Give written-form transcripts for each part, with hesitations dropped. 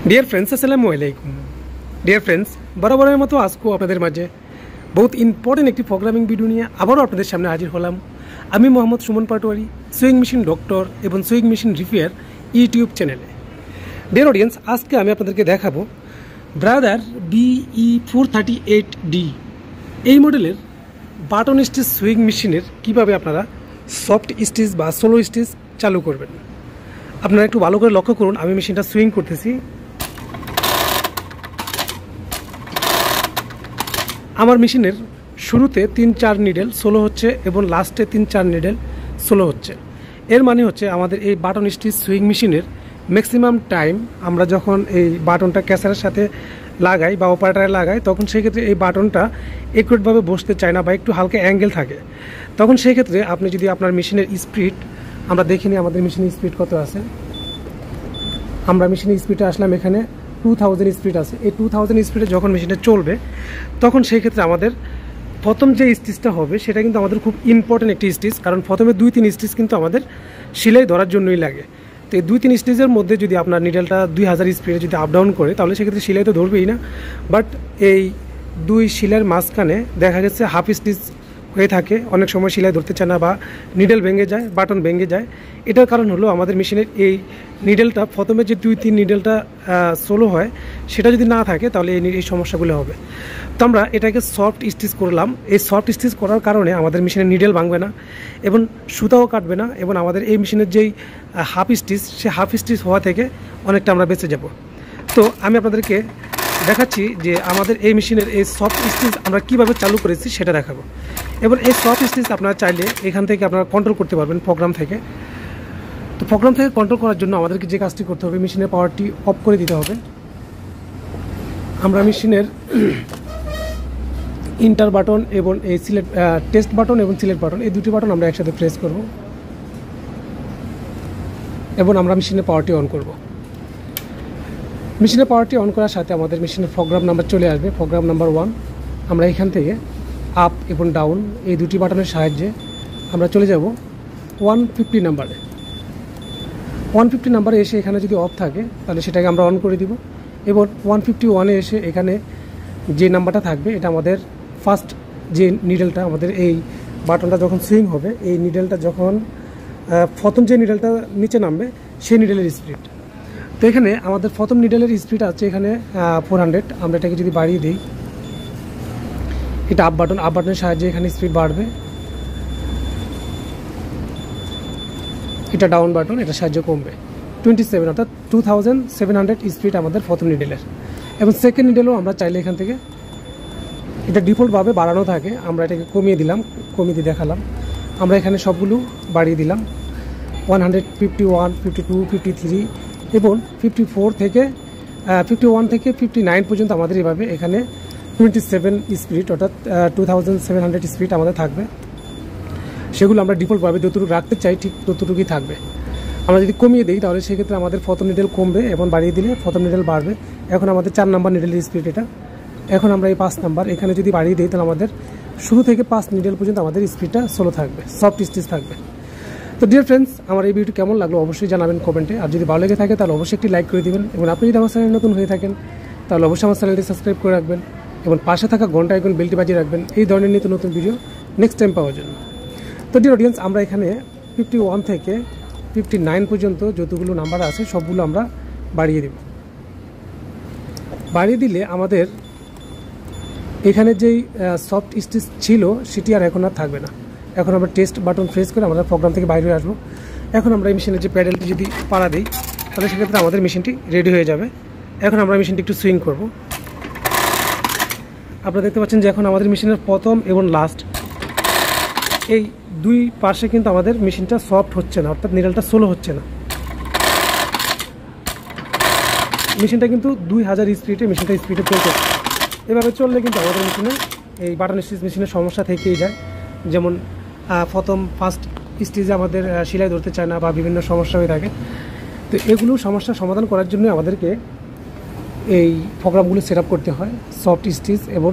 Dear friends अस्सलामु आलैकुम। Dear friends बराबरेर मतो आजकेও আপনাদের মাঝে बहुत इम्पोर्टेंट एक प्रोग्रामिंग भिडियो নিয়ে আবারও আপনাদের সামনে হাজির হলাম। আমি Mohammad Suman Patwari, sewing machine doctor এবং সুইং মেশিন রিপেয়ার ইউটিউব চ্যানেলে। ডিয়ার অডিয়েন্স, আজকে আমি আপনাদেরকে দেখাবো ব্রাদার BE438D এই মডেলের বাটন স্টিচ সুইং মেশিনের কিভাবে আপনারা সফট স্টিচ বা সোলো স্টিচ চালু করবেন। আপনারা একটু ভালো করে লক্ষ্য করুন, আমি মেশিনটা সুইং করতেছি। আমার মেশিনের শুরুতে 3-4 নিডেল সোলো হচ্ছে এবং লাস্টে 3-4 নিডেল সোলো হচ্ছে। এর মানে হচ্ছে আমাদের এই বাটন স্টিচ সুইং মেশিনের ম্যাক্সিমাম টাইম আমরা যখন এই বাটনটা ক্যাসারের সাথে লাগাই বা অপারেটারে লাগাই, তখন সেক্ষেত্রে এই বাটনটা একুরেটভাবে বসতে চায় না বা একটু হালকা অ্যাঙ্গেল থাকে। তখন সেক্ষেত্রে আপনি যদি আপনার মেশিনের স্পিড, আমরা দেখিনি আমাদের মেশিনের স্পিড কত আছে। আমরা মেশিনের স্পিডে আসলাম, এখানে 2000 স্পিড আছে। এই 2000 স্পিডে যখন মেশিনটা চলবে তখন সেই ক্ষেত্রে আমাদের প্রথম যে স্টিচটা হবে সেটা কিন্তু আমাদের খুব ইম্পর্টেন্ট একটি স্টিচ, কারণ প্রথমে 2-3 স্টিচ কিন্তু আমাদের সেলাই ধরার জন্যই লাগে। তো এই 2-3 স্টিচের মধ্যে যদি আপনার নিডেলটা 2000 স্পিডে যদি আপ ডাউন করে তাহলে সেক্ষেত্রে সেলাই তো ধরবেই না, বাট এই 2 সেলাইয়ের মাঝখানে দেখা গেছে হাফ স্টিচ হয়ে থাকে, অনেক সময় সেলাই ধরতে চায় না বা নিডেল ভেঙে যায়, বাটন ভেঙে যায়। এটার কারণ হলো আমাদের মেশিনের এই নিডেলটা প্রথমে যে 2-3 নিডেলটা সোলো হয় সেটা যদি না থাকে তাহলে এই সমস্যাগুলো হবে। তো আমরা এটাকে সফট স্টিচ করলাম। এই সফট স্টিচ করার কারণে আমাদের মেশিনের নিডেল ভাঙবে না এবং সুতাও কাটবে না, এবং আমাদের এই মেশিনের যেই হাফ স্টিচ, সে হাফ স্টিচ হওয়া থেকে অনেকটা আমরা বেঁচে যাব। তো আমি আপনাদেরকে দেখাচ্ছি যে আমাদের এই মেশিনের এই সফট স্টিচ আমরা কিভাবে চালু করেছি সেটা দেখাবো। এবং এই সফট স্টিচ আপনারা চাইলে এখান থেকে আপনারা কন্ট্রোল করতে পারবেন প্রোগ্রাম থেকে। তো প্রোগ্রাম থেকে কন্ট্রোল করার জন্য আমাদেরকে যে কাজটি করতে হবে, মেশিনের পাওয়ারটি অফ করে দিতে হবে। আমরা মেশিনের ইন্টার বাটন এবং এই সিলেক্ট টেস্ট বাটন এবং সিলেক্ট বাটন, এই দুটি বাটন আমরা একসাথে প্রেস করব এবং আমরা মেশিনের পাওয়ারটি অন করব। মেশিনের পাওয়ারটি অন করার সাথে আমাদের মেশিনের প্রোগ্রাম নাম্বার চলে আসবে, প্রোগ্রাম নাম্বার 1। আমরা এখান থেকে আপ এবং ডাউন এই দুটি বাটনের সাহায্যে আমরা চলে যাব 150 নাম্বারে। 150 নাম্বারে এসে এখানে যদি অফ থাকে তাহলে সেটাকে আমরা অন করে দিব, এবং 151-এ এসে এখানে যে নাম্বারটা থাকবে এটা আমাদের ফার্স্ট যে নিডেলটা, আমাদের এই বাটনটা যখন সুইং হবে, এই নিডেলটা যখন প্রথম যে নিডেলটা নিচে নামবে সেই নিডেলের স্পিড। তো এখানে আমাদের প্রথম নিডেলের স্পিড আছে এখানে 400। আমরা এটাকে যদি বাড়িয়ে দিই, এটা আপ বাটন, আপ বাটনের সাহায্যে এখানে স্পিড বাড়বে। এটা ডাউন বাটন, এটার সাহায্যে কমবে। 27 অর্থাৎ 2700 স্পিড আমাদের প্রথম নিডেলের। এবং সেকেন্ড নিডেলও আমরা চাইলে এখান থেকে, এটা ডিফল্টভাবে বাড়ানো থাকে, আমরা এটাকে কমিয়ে দিলাম, কমিয়ে দিয়ে দেখালাম। আমরা এখানে সবগুলো বাড়িয়ে দিলাম 151, 52, 53 এবং 54 থেকে 51 থেকে 59 পর্যন্ত আমাদের এভাবে এখানে 27 স্পিড অর্থাৎ 2700 স্পিড আমাদের থাকবে। সেগুলো আমরা ডিফল্টভাবে যতটুকু রাখতে চাই ঠিক ততটুকুই থাকবে। আমরা যদি কমিয়ে দিই তাহলে সেক্ষেত্রে আমাদের প্রথম নিডেল কমবে এবং বাড়িয়ে দিলে প্রথম নিডেল বাড়বে। এখন আমাদের 4 নাম্বার নিডেলের স্পিড এটা। এখন আমরা এই 5 নাম্বার এখানে যদি বাড়িয়ে দিই তাহলে আমাদের শুরু থেকে 5 নিডেল পর্যন্ত আমাদের স্পিডটা সোলো থাকবে, সফট স্টিচ থাকবে। তো ডিয়ার ফ্রেন্ডস, আমার এই ভিডিওটি কেমন লাগলো অবশ্যই জানাবেন কমেন্টে। আর যদি ভালো লেগে থাকে তাহলে অবশ্যই একটি লাইক করে দিবেন, এবং আপনি যদি আমার চ্যানেলে নতুন হয়ে থাকেন তাহলে অবশ্যই আমার চ্যানেলটি সাবস্ক্রাইব করে রাখবেন এবং পাশে থাকা ঘন্টা আইকন বেলটি বাজিয়ে রাখবেন এই ধরনের নিত্য নতুন ভিডিও নেক্সট টাইম পাওয়ার জন্য। তো ডিয়ার অডিয়েন্স, আমরা এখানে 51 থেকে 59 পর্যন্ত যতগুলো নাম্বার আছে সবগুলো আমরা বাড়িয়ে দেব। বাড়িয়ে দিলে আমাদের এখানে যেই সফট স্টিচ ছিল সেটি আর এখন আর থাকবে না। এখন আমরা টেস্ট বাটন প্রেস করে আমরা প্রোগ্রাম থেকে বাইরে আসবো। এখন আমরা এই মেশিনের যে প্যাডেলটি যদি পাড়া দিই তাহলে সেক্ষেত্রে আমাদের মেশিনটি রেডি হয়ে যাবে। এখন আমরা মেশিনটি একটু সুইং করব। আপনারা দেখতে পাচ্ছেন যে এখন আমাদের মেশিনের প্রথম এবং লাস্ট এই 2 পাশে কিন্তু আমাদের মেশিনটা সফট হচ্ছে না, অর্থাৎ নিডেলটা সোলো হচ্ছে না। মেশিনটা কিন্তু 2000 স্পিডে মেশিনটা স্পিডে চলছে। এভাবে চললে কিন্তু আমাদের মেশিনে এই বাটন স্টিচ মেশিনের সমস্যা থেকেই যায়। যেমন প্রথম ফার্স্ট স্টিচে আমাদের সেলাই ধরতে চায় না বা বিভিন্ন সমস্যা হয়ে থাকে। তো এগুলো সমস্যার সমাধান করার জন্য আমাদেরকে এই প্রোগ্রামগুলো সেট আপ করতে হয়। সফট স্টিচ এবং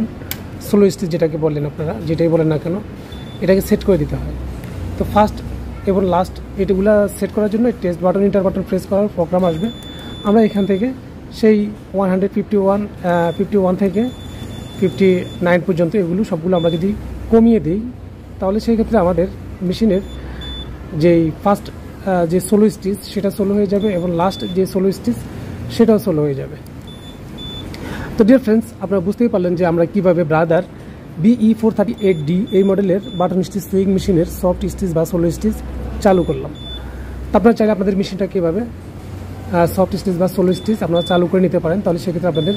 সোলো স্টিচ যেটাকে বললেন আপনারা, যেটাই বলেন না কেন, এটাকে সেট করে দিতে হয়। তো ফার্স্ট এবং লাস্ট এটাগুলো সেট করার জন্য test button, inter button press করার প্রোগ্রাম আসবে। আমরা এখান থেকে সেই 151 থেকে 59 পর্যন্ত এগুলো সবগুলো আমরা যদি কমিয়ে দিই, তাহলে সেই ক্ষেত্রে আমাদের মেশিনের যেই ফার্স্ট যে 16 স্টিচ সেটা 16 হয়ে যাবে এবং লাস্ট যে 16 স্টিচ সেটাও 16 হয়ে যাবে। তো ডিয়ার ফ্রেন্ডস, আপনারা বুঝতেই পারলেন যে আমরা কীভাবে ব্রাদার BE438D এই মডেলের বাটন স্টিচ সুইং মেশিনের সফট স্টিচ বা 16 স্টিচ চালু করলাম। তো আপনারা চাইলে আপনাদের মেশিনটা কীভাবে সফট স্টিচ বা 16 স্টিচ আপনারা চালু করে নিতে পারেন, তাহলে সেক্ষেত্রে আপনাদের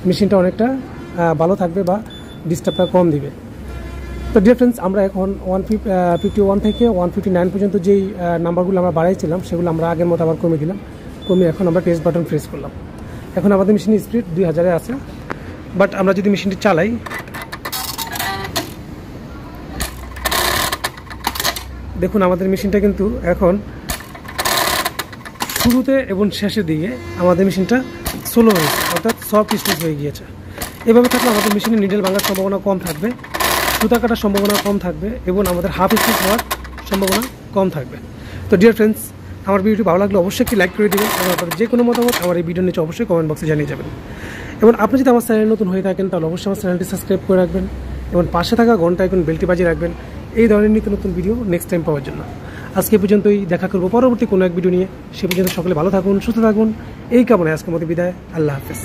মেশিনটা অনেকটা ভালো থাকবে বা ডিস্টার্বটা কম দিবে। তো ডিয়ার ফ্রেন্ডস, আমরা এখন 151 থেকে 159 পর্যন্ত যেই নাম্বারগুলো আমরা বাড়াইছিলাম সেগুলো আমরা আগের মতো আবার কমিয়ে দিলাম। কমিয়ে এখন আমরা টেস্ট বাটন প্রেস করলাম। এখন আমাদের মেশিনের স্পিড 2000-এ আছে। বাট আমরা যদি মেশিনটি চালাই, দেখুন আমাদের মেশিনটা কিন্তু এখন শুরুতে এবং শেষের দিকে আমাদের মেশিনটা স্লো হয়েছে, অর্থাৎ সফট স্টিচ হয়ে গিয়েছে। এভাবে থাকলে আমাদের মেশিনের নিডেল ভাঙার সম্ভাবনা কম থাকবে, সুতা কাটার সম্ভাবনা কম থাকবে এবং আমাদের হাফ স্টিচ হওয়ার সম্ভাবনা কম থাকবে। তো ডিয়ার ফ্রেন্ডস, আমার ভিডিওটি ভালো লাগলে অবশ্যই একটি লাইক করে দেবেন এবং আপনার যে কোনো মতামত আমার এই ভিডিওর নিচে অবশ্যই কমেন্ট বক্সে জানিয়ে যাবেন। এবং আপনি যদি আমার চ্যানেল নতুন হয়ে থাকেন তাহলে অবশ্যই আমার চ্যানেলটি সাবস্ক্রাইব করে রাখবেন এবং পাশে থাকা ঘন্টা আইকন বেলটি বাজিয়ে রাখবেন এই ধরনের নিত্য নতুন ভিডিও নেক্সট টাইম পাওয়ার জন্য। আজকে পর্যন্তই, দেখা করবো পরবর্তী কোনো এক ভিডিও নিয়ে। সে পর্যন্ত সকলে ভালো থাকুন, সুস্থ থাকুন, এই কামনায় আজকের মতো বিদায়। আল্লাহ হাফেজ।